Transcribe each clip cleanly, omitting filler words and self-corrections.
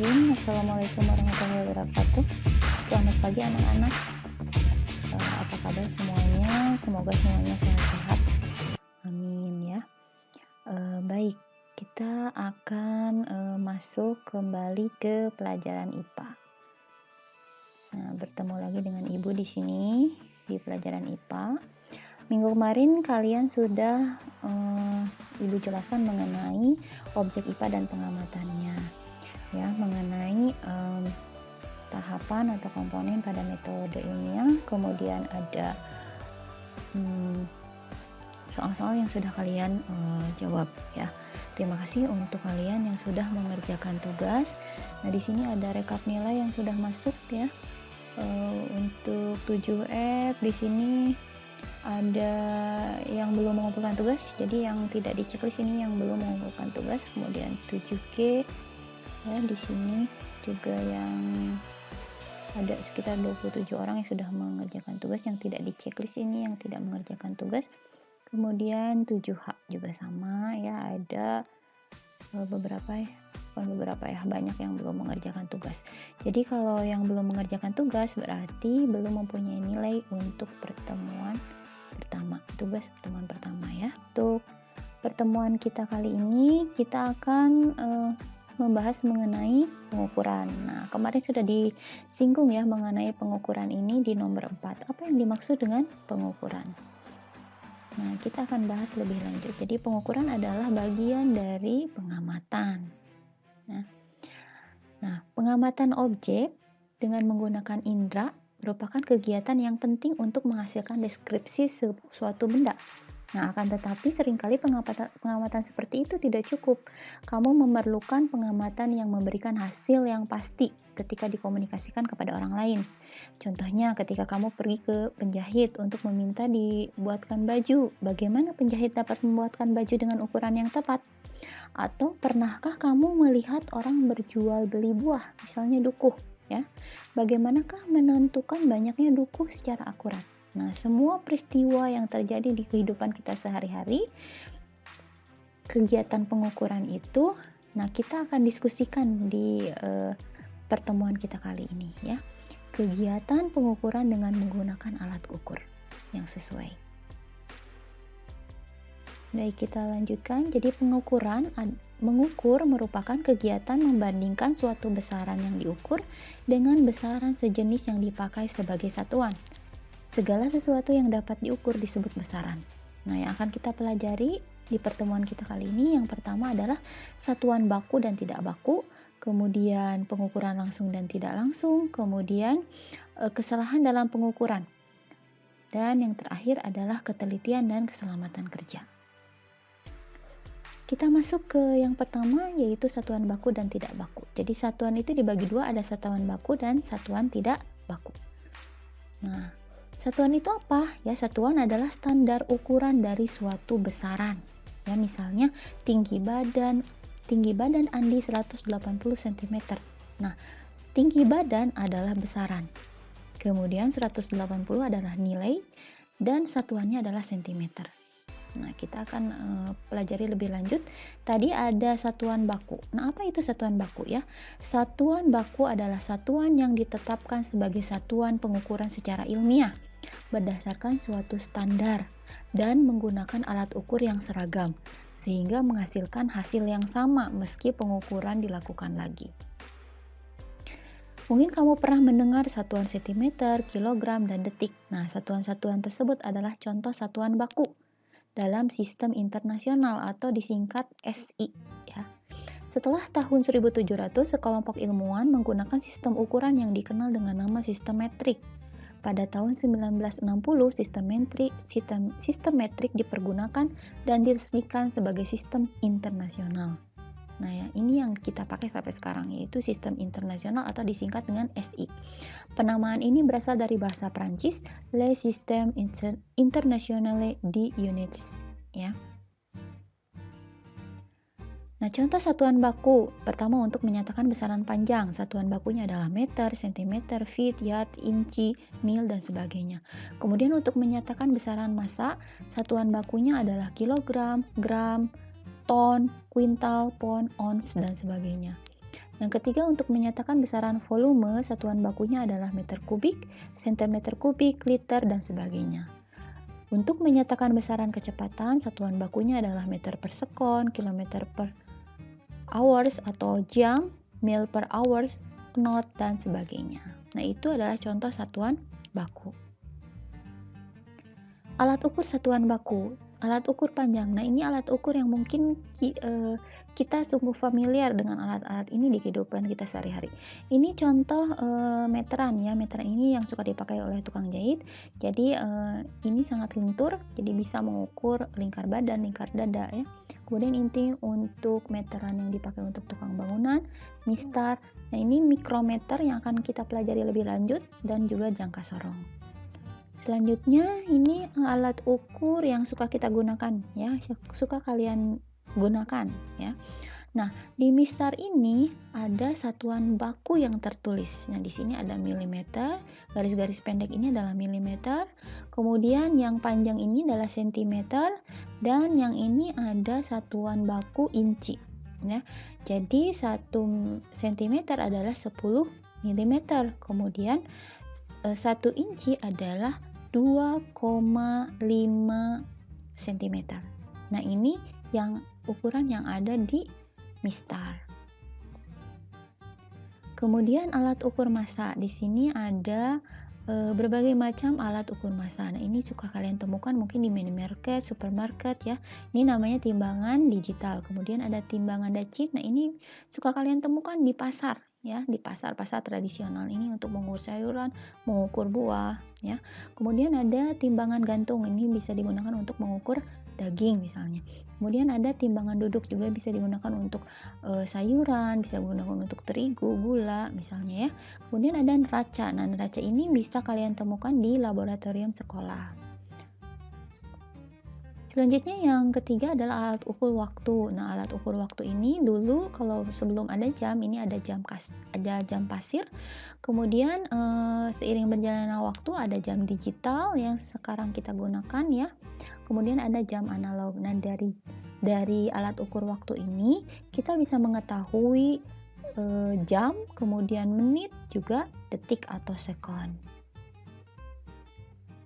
Bismillahirrahmanirrahim. Assalamualaikum warahmatullahi wabarakatuh. Selamat pagi anak-anak. Apa kabar semuanya? Semoga semuanya sehat-sehat. Amin ya. Baik, kita akan masuk kembali ke pelajaran IPA. Nah, bertemu lagi dengan Ibu di sini di pelajaran IPA. Minggu kemarin kalian sudah Ibu jelaskan mengenai objek IPA dan pengamatannya, ya, mengenai tahapan atau komponen pada metode ilmiah. Kemudian ada soal-soal yang sudah kalian jawab, ya. Terima kasih untuk kalian yang sudah mengerjakan tugas. Nah, di sini ada rekap nilai yang sudah masuk, ya. Untuk 7F di sini ada yang belum mengumpulkan tugas, jadi yang tidak di checklist ini yang belum mengumpulkan tugas. Kemudian 7G, ya, di sini juga yang ada sekitar 27 orang yang sudah mengerjakan tugas, yang tidak di checklist ini yang tidak mengerjakan tugas. Kemudian 7H juga sama, ya, ada banyak yang belum mengerjakan tugas. Jadi kalau yang belum mengerjakan tugas berarti belum mempunyai nilai untuk pertemuan pertama, tugas pertemuan pertama, ya. Untuk pertemuan kita kali ini kita akan membahas mengenai pengukuran. Nah, kemarin sudah disinggung, ya, mengenai pengukuran ini di nomor 4. Apa yang dimaksud dengan pengukuran? Nah, kita akan bahas lebih lanjut. Jadi pengukuran adalah bagian dari pengamatan. Nah, pengamatan objek dengan menggunakan indera merupakan kegiatan yang penting untuk menghasilkan deskripsi suatu benda. Nah, akan tetapi seringkali pengamatan seperti itu tidak cukup. Kamu memerlukan pengamatan yang memberikan hasil yang pasti ketika dikomunikasikan kepada orang lain. Contohnya, ketika kamu pergi ke penjahit untuk meminta dibuatkan baju, bagaimana penjahit dapat membuatkan baju dengan ukuran yang tepat? Atau pernahkah kamu melihat orang berjual beli buah, misalnya dukuh, ya? Bagaimanakah menentukan banyaknya dukuh secara akurat? Nah, semua peristiwa yang terjadi di kehidupan kita sehari-hari, kegiatan pengukuran itu, nah, kita akan diskusikan di pertemuan kita kali ini, ya. Kegiatan pengukuran dengan menggunakan alat ukur yang sesuai. Baik, kita lanjutkan. Jadi mengukur merupakan kegiatan membandingkan suatu besaran yang diukur dengan besaran sejenis yang dipakai sebagai satuan. Segala sesuatu yang dapat diukur disebut besaran. Nah, yang akan kita pelajari di pertemuan kita kali ini, yang pertama adalah satuan baku dan tidak baku, kemudian pengukuran langsung dan tidak langsung, kemudian kesalahan dalam pengukuran, dan yang terakhir adalah ketelitian dan keselamatan kerja. Kita masuk ke yang pertama, yaitu satuan baku dan tidak baku. Jadi satuan itu dibagi dua, ada satuan baku dan satuan tidak baku. Nah, satuan itu apa? Ya, satuan adalah standar ukuran dari suatu besaran. Ya, misalnya tinggi badan Andi 180 cm. Nah, tinggi badan adalah besaran. Kemudian 180 adalah nilai dan satuannya adalah cm. Nah, kita akan pelajari lebih lanjut. Tadi ada satuan baku. Nah, apa itu satuan baku, ya? Satuan baku adalah satuan yang ditetapkan sebagai satuan pengukuran secara ilmiah berdasarkan suatu standar dan menggunakan alat ukur yang seragam sehingga menghasilkan hasil yang sama meski pengukuran dilakukan lagi. Mungkin kamu pernah mendengar satuan cm, kilogram, dan detik. Nah, satuan-satuan tersebut adalah contoh satuan baku dalam sistem internasional atau disingkat SI, ya. Setelah tahun 1700, sekelompok ilmuwan menggunakan sistem ukuran yang dikenal dengan nama sistem metrik. Pada tahun 1960, sistem metrik dipergunakan dan diresmikan sebagai sistem internasional. Nah, ya, ini yang kita pakai sampai sekarang, yaitu sistem internasional atau disingkat dengan SI. Penamaan ini berasal dari bahasa Prancis, Le Système International d'Unités, ya. Nah, contoh satuan baku. Pertama, untuk menyatakan besaran panjang, satuan bakunya adalah meter, sentimeter, feet, yard, inci, mil, dan sebagainya. Kemudian untuk menyatakan besaran massa, satuan bakunya adalah kilogram, gram, ton, kuintal, pon, ons, dan sebagainya. Yang ketiga, untuk menyatakan besaran volume, satuan bakunya adalah meter kubik, sentimeter kubik, liter, dan sebagainya. Untuk menyatakan besaran kecepatan, satuan bakunya adalah meter per sekon, kilometer per hours atau jam, mil per hours, knot, dan sebagainya. Nah, itu adalah contoh satuan baku. Alat ukur satuan baku, alat ukur panjang. Nah, ini alat ukur yang mungkin kita sungguh familiar dengan alat-alat ini di kehidupan kita sehari-hari. Ini contoh meteran ya. Meteran ini yang suka dipakai oleh tukang jahit. Jadi ini sangat lentur, jadi bisa mengukur lingkar badan, lingkar dada ya. Kemudian inti untuk meteran yang dipakai untuk tukang bangunan, mistar. Nah, ini mikrometer yang akan kita pelajari lebih lanjut, dan juga jangka sorong. Selanjutnya ini alat ukur yang suka kita gunakan ya, suka kalian gunakan ya. Nah, di mistar ini ada satuan baku yang tertulis. Nah, di sini ada milimeter, garis-garis pendek ini adalah milimeter, kemudian yang panjang ini adalah sentimeter, dan yang ini ada satuan baku inci ya. Jadi 1 sentimeter adalah 10 milimeter, kemudian 1 inci adalah 2,5 cm. Nah, ini yang ukuran yang ada di mistar. Kemudian alat ukur massa. Di sini ada berbagai macam alat ukur massa. Nah, ini suka kalian temukan mungkin di minimarket, supermarket ya. Ini namanya timbangan digital. Kemudian ada timbangan dacit. Nah, ini suka kalian temukan di pasar ya, di pasar-pasar tradisional ini untuk mengukur sayuran, mengukur buah ya. Kemudian ada timbangan gantung, ini bisa digunakan untuk mengukur daging misalnya. Kemudian ada timbangan duduk, juga bisa digunakan untuk sayuran, bisa digunakan untuk terigu, gula misalnya ya. Kemudian ada neraca. Nah, neraca ini bisa kalian temukan di laboratorium sekolah. Selanjutnya yang ketiga adalah alat ukur waktu. Nah, alat ukur waktu ini dulu kalau sebelum ada jam, ini ada jam pasir. Kemudian seiring berjalannya waktu ada jam digital yang sekarang kita gunakan ya. Kemudian ada jam analog. Nah, dari alat ukur waktu ini kita bisa mengetahui jam, kemudian menit, juga detik atau sekon.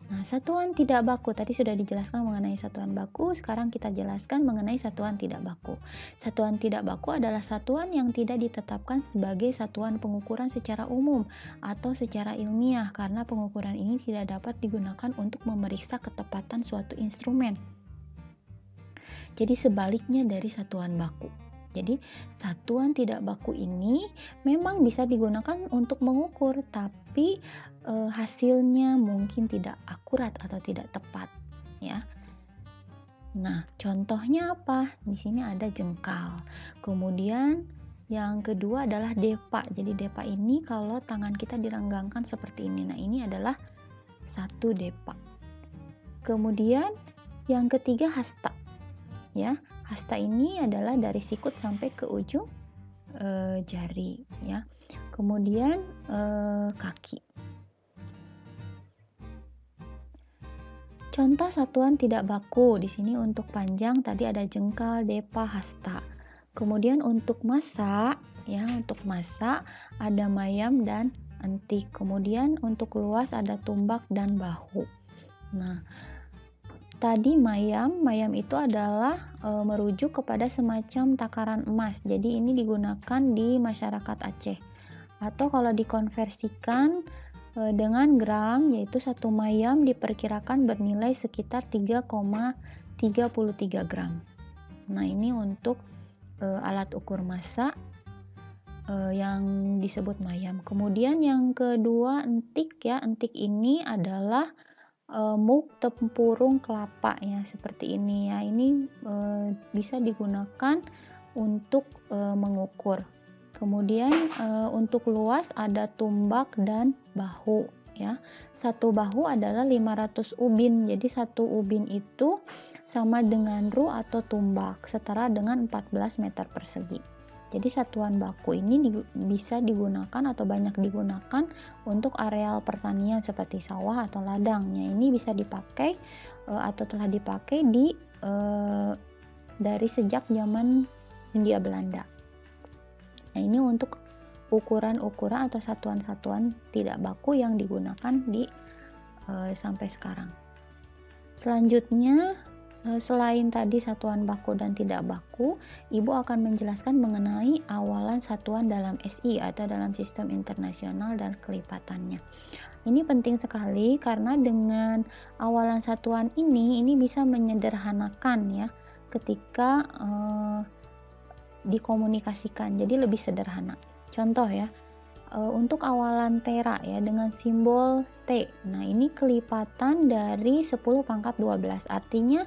Nah, satuan tidak baku tadi sudah dijelaskan mengenai satuan baku, sekarang kita jelaskan mengenai satuan tidak baku. Satuan tidak baku adalah satuan yang tidak ditetapkan sebagai satuan pengukuran secara umum atau secara ilmiah, karena pengukuran ini tidak dapat digunakan untuk memeriksa ketepatan suatu instrumen. Jadi sebaliknya dari satuan baku. Jadi satuan tidak baku ini memang bisa digunakan untuk mengukur, tapi hasilnya mungkin tidak akurat atau tidak tepat ya. Nah, contohnya apa? Di sini ada jengkal. Kemudian yang kedua adalah depa. Jadi depa ini kalau tangan kita direnggangkan seperti ini. Nah, ini adalah 1 depa. Kemudian yang ketiga hasta. Ya, hasta ini adalah dari sikut sampai ke ujung jari ya. Kemudian kaki. Contoh satuan tidak baku di sini untuk panjang tadi ada jengkal, depa, hasta. Kemudian untuk massa ya, untuk massa ada mayam dan entik. Kemudian untuk luas ada tumbak dan bahu. Nah, tadi mayam itu adalah merujuk kepada semacam takaran emas. Jadi ini digunakan di masyarakat Aceh. Atau kalau dikonversikan dengan gram, yaitu 1 mayam diperkirakan bernilai sekitar 3,33 gram. Nah, ini untuk alat ukur massa yang disebut mayam. Kemudian yang kedua entik ya. Entik ini adalah muk tempurung kelapa ya, seperti ini ya. Ini bisa digunakan untuk mengukur. Kemudian untuk luas ada tumbak dan bahu ya. 1 bahu adalah 500 ubin. Jadi 1 ubin itu sama dengan ru atau tumbak, setara dengan 14 meter persegi. Jadi satuan baku ini bisa digunakan atau banyak digunakan untuk areal pertanian seperti sawah atau ladangnya. Ini bisa dipakai atau telah dipakai dari sejak zaman Hindia Belanda. Nah, ini untuk ukuran-ukuran atau satuan-satuan tidak baku yang digunakan di sampai sekarang. Selanjutnya, selain tadi satuan baku dan tidak baku, Ibu akan menjelaskan mengenai awalan satuan dalam SI atau dalam sistem internasional dan kelipatannya. Ini penting sekali karena dengan awalan satuan ini bisa menyederhanakan ya ketika dikomunikasikan, jadi lebih sederhana. Contoh ya, untuk awalan tera ya dengan simbol T. Nah, ini kelipatan dari 10 pangkat 12. Artinya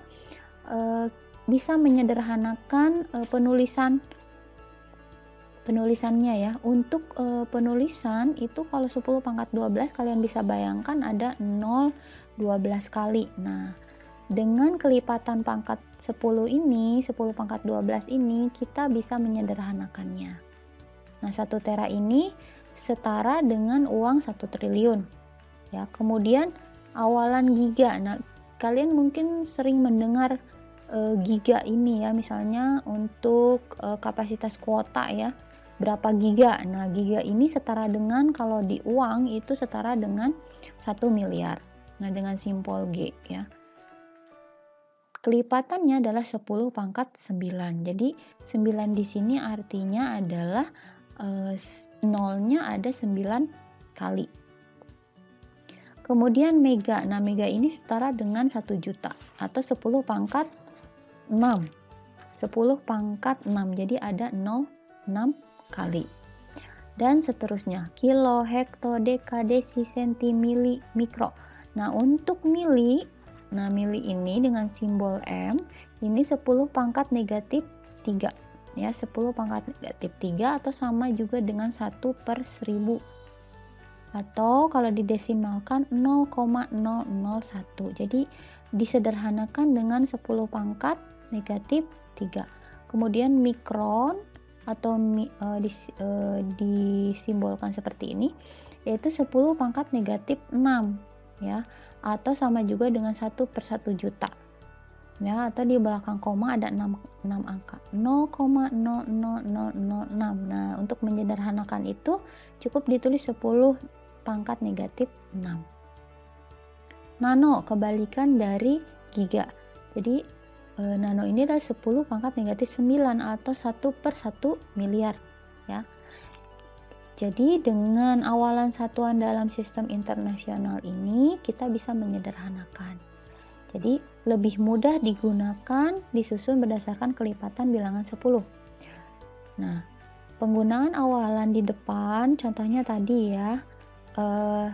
bisa menyederhanakan penulisannya ya. Untuk penulisan itu kalau 10 pangkat 12 kalian bisa bayangkan ada 0 12 kali. Nah, dengan kelipatan pangkat 10 ini, 10 pangkat 12 ini kita bisa menyederhanakannya. Nah, 1 tera ini setara dengan uang 1 triliun. Ya, kemudian awalan giga. Nah, kalian mungkin sering mendengar giga ini ya, misalnya untuk kapasitas kuota ya, berapa giga. Nah, giga ini setara dengan kalau di uang itu setara dengan 1 miliar. Nah, dengan simbol G ya. Kelipatannya adalah 10 pangkat 9. Jadi 9 di sini artinya adalah nolnya ada 9 kali. Kemudian mega. Nah, mega ini setara dengan 1 juta atau 10 pangkat 6. 10 pangkat 6. Jadi ada 0 6 kali. Dan seterusnya. Kilo, hekto, deka, desi, senti, mili, mikro. Nah, untuk mili, mili ini dengan simbol M, ini 10 pangkat negatif 3. Ya, 10 pangkat negatif 3 atau sama juga dengan 1 per 1000. Atau kalau didesimalkan 0,001. Jadi disederhanakan dengan 10 pangkat negatif 3. Kemudian mikron atau disimbolkan seperti ini, yaitu 10 pangkat negatif 6 ya, atau sama juga dengan 1 per 1 juta ya, atau di belakang koma ada 6 angka 0,00006. Nah, untuk menyederhanakan itu cukup ditulis 10 pangkat negatif 6. Nano kebalikan dari giga, jadi nano ini adalah 10 pangkat negatif 9 atau 1 per 1 miliar ya. Jadi dengan awalan satuan dalam sistem internasional ini kita bisa menyederhanakan. Jadi lebih mudah digunakan, disusun berdasarkan kelipatan bilangan 10. Nah, penggunaan awalan di depan contohnya tadi ya,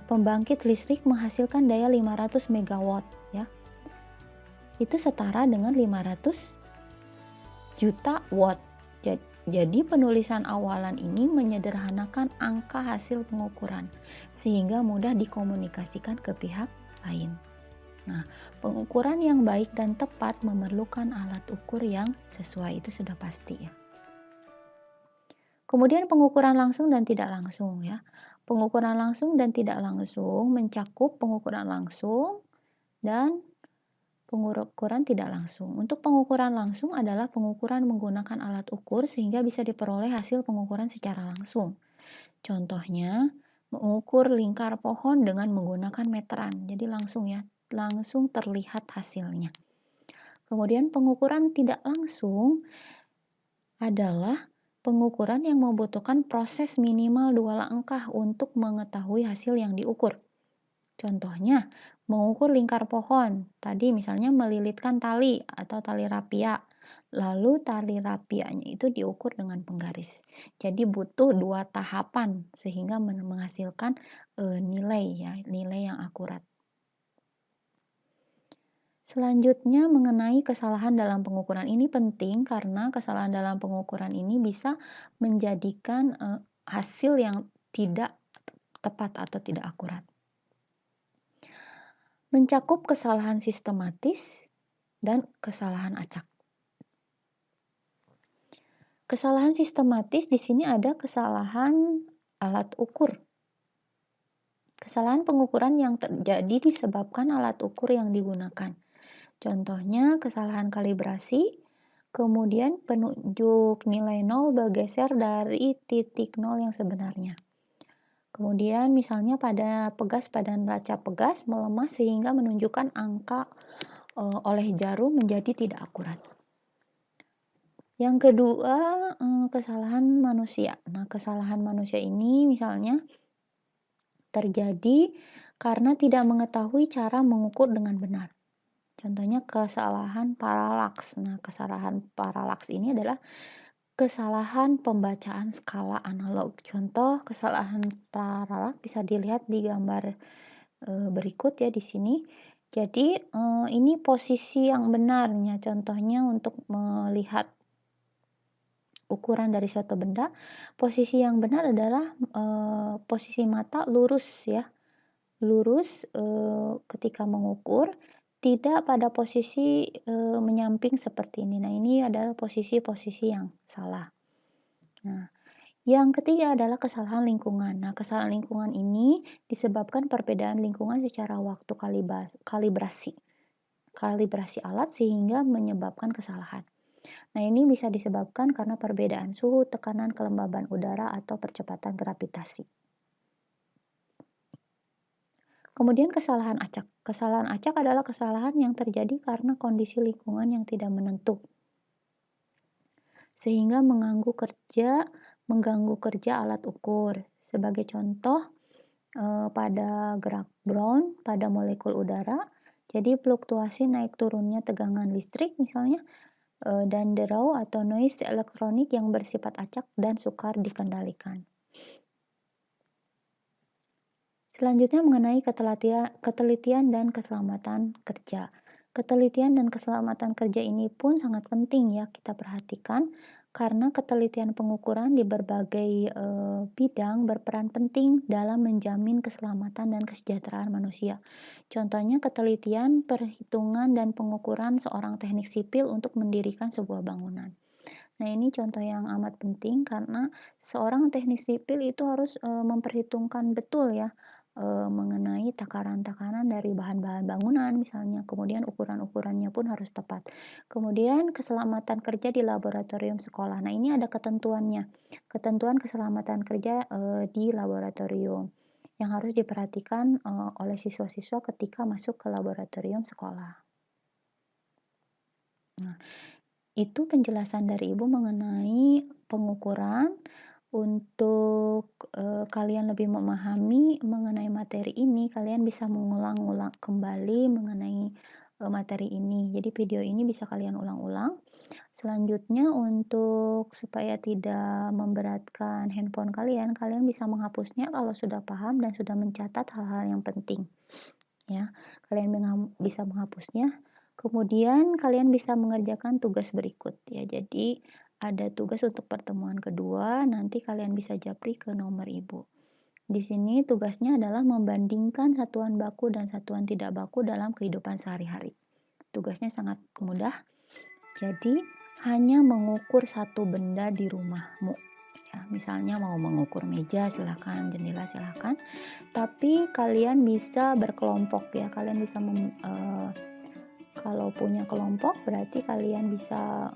pembangkit listrik menghasilkan daya 500 megawatt ya. Itu setara dengan 500 juta watt. Jadi penulisan awalan ini menyederhanakan angka hasil pengukuran sehingga mudah dikomunikasikan ke pihak lain. Nah, pengukuran yang baik dan tepat memerlukan alat ukur yang sesuai, itu sudah pasti ya. Kemudian pengukuran langsung dan tidak langsung ya. Pengukuran langsung dan tidak langsung mencakup pengukuran langsung dan pengukuran tidak langsung. Untuk pengukuran langsung adalah pengukuran menggunakan alat ukur sehingga bisa diperoleh hasil pengukuran secara langsung. Contohnya, mengukur lingkar pohon dengan menggunakan meteran. Jadi langsung ya, langsung terlihat hasilnya. Kemudian pengukuran tidak langsung adalah pengukuran yang membutuhkan proses minimal 2 langkah untuk mengetahui hasil yang diukur. Contohnya, mengukur lingkar pohon. Tadi misalnya melilitkan tali atau tali rapia. Lalu tali rapianya itu diukur dengan penggaris. Jadi butuh 2 tahapan sehingga menghasilkan nilai yang akurat. Selanjutnya mengenai kesalahan dalam pengukuran ini penting karena kesalahan dalam pengukuran ini bisa menjadikan hasil yang tidak tepat atau tidak akurat. Mencakup kesalahan sistematis dan kesalahan acak. Kesalahan sistematis di sini ada kesalahan alat ukur. Kesalahan pengukuran yang terjadi disebabkan alat ukur yang digunakan. Contohnya kesalahan kalibrasi, kemudian penunjuk nilai 0 bergeser dari titik 0 yang sebenarnya. Kemudian misalnya pada pegas pada neraca pegas melemah sehingga menunjukkan angka oleh jarum menjadi tidak akurat. Yang kedua, kesalahan manusia. Nah, kesalahan manusia ini misalnya terjadi karena tidak mengetahui cara mengukur dengan benar. Contohnya kesalahan paralaks. Nah, kesalahan paralaks ini adalah kesalahan pembacaan skala analog. Contoh kesalahan paralaks bisa dilihat di gambar berikut ya di sini. Jadi, ini posisi yang benarnya. Contohnya untuk melihat ukuran dari suatu benda, posisi yang benar adalah posisi mata lurus ya, lurus ketika mengukur, tidak pada posisi menyamping seperti ini. Nah, ini adalah posisi-posisi yang salah. Nah, yang ketiga adalah kesalahan lingkungan. Nah, kesalahan lingkungan ini disebabkan perbedaan lingkungan secara waktu kalibrasi alat sehingga menyebabkan kesalahan. Nah, ini bisa disebabkan karena perbedaan suhu, tekanan, kelembaban udara, atau percepatan gravitasi. Kemudian kesalahan acak. Kesalahan acak adalah kesalahan yang terjadi karena kondisi lingkungan yang tidak menentu, sehingga mengganggu kerja alat ukur. Sebagai contoh, pada gerak Brown pada molekul udara, jadi fluktuasi naik turunnya tegangan listrik misalnya, dan derau atau noise elektronik yang bersifat acak dan sukar dikendalikan. Selanjutnya mengenai ketelitian dan keselamatan kerja. Ketelitian dan keselamatan kerja ini pun sangat penting ya kita perhatikan, karena ketelitian pengukuran di berbagai bidang berperan penting dalam menjamin keselamatan dan kesejahteraan manusia. Contohnya ketelitian, perhitungan, dan pengukuran seorang teknik sipil untuk mendirikan sebuah bangunan. Nah, ini contoh yang amat penting karena seorang teknik sipil itu harus memperhitungkan betul ya mengenai takaran-takaran dari bahan-bahan bangunan misalnya, kemudian ukuran-ukurannya pun harus tepat. Kemudian keselamatan kerja di laboratorium sekolah. Nah, ini ada ketentuannya. Ketentuan keselamatan kerja di laboratorium yang harus diperhatikan oleh siswa-siswa ketika masuk ke laboratorium sekolah. Nah, itu penjelasan dari Ibu mengenai pengukuran. Untuk kalian lebih memahami mengenai materi ini, kalian bisa mengulang-ulang kembali mengenai materi ini. Jadi video ini bisa kalian ulang-ulang. Selanjutnya untuk supaya tidak memberatkan handphone kalian bisa menghapusnya kalau sudah paham dan sudah mencatat hal-hal yang penting. Ya, kalian bisa menghapusnya. Kemudian kalian bisa mengerjakan tugas berikut ya. Jadi ada tugas untuk pertemuan kedua, nanti kalian bisa japri ke nomor Ibu. Di sini tugasnya adalah membandingkan satuan baku dan satuan tidak baku dalam kehidupan sehari-hari. Tugasnya sangat mudah. Jadi hanya mengukur satu benda di rumahmu. Ya, misalnya mau mengukur meja silahkan, jendela silahkan. Tapi kalian bisa berkelompok ya. Kalian bisa kalau punya kelompok berarti kalian bisa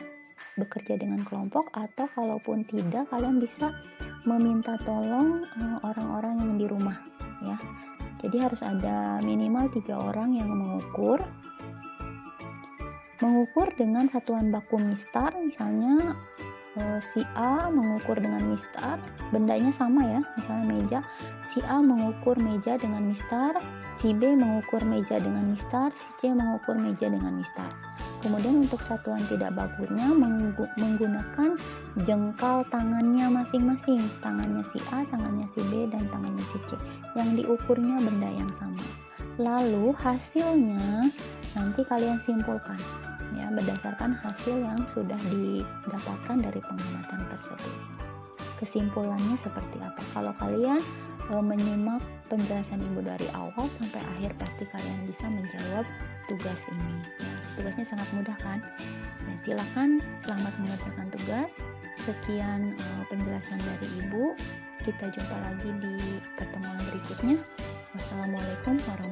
bekerja dengan kelompok, atau kalaupun tidak kalian bisa meminta tolong orang-orang yang di rumah ya. Jadi harus ada minimal 3 orang yang mengukur dengan satuan baku mistar. Misalnya si A mengukur dengan mistar, bendanya sama ya, misalnya meja, si A mengukur meja dengan mistar, si B mengukur meja dengan mistar, si C mengukur meja dengan mistar. Kemudian untuk satuan tidak bakunya menggunakan jengkal tangannya masing-masing, tangannya si A, tangannya si B, dan tangannya si C, yang diukurnya benda yang sama. Lalu hasilnya nanti kalian simpulkan ya berdasarkan hasil yang sudah didapatkan dari pengamatan tersebut. Kesimpulannya seperti apa? Kalau kalian menyimak penjelasan Ibu dari awal sampai akhir, pasti kalian bisa menjawab tugas ini. Ya, tugasnya sangat mudah kan? Ya, silakan selamat mengerjakan tugas. Sekian penjelasan dari Ibu. Kita jumpa lagi di pertemuan berikutnya. Wassalamualaikum warahmatullahi wabarakatuh.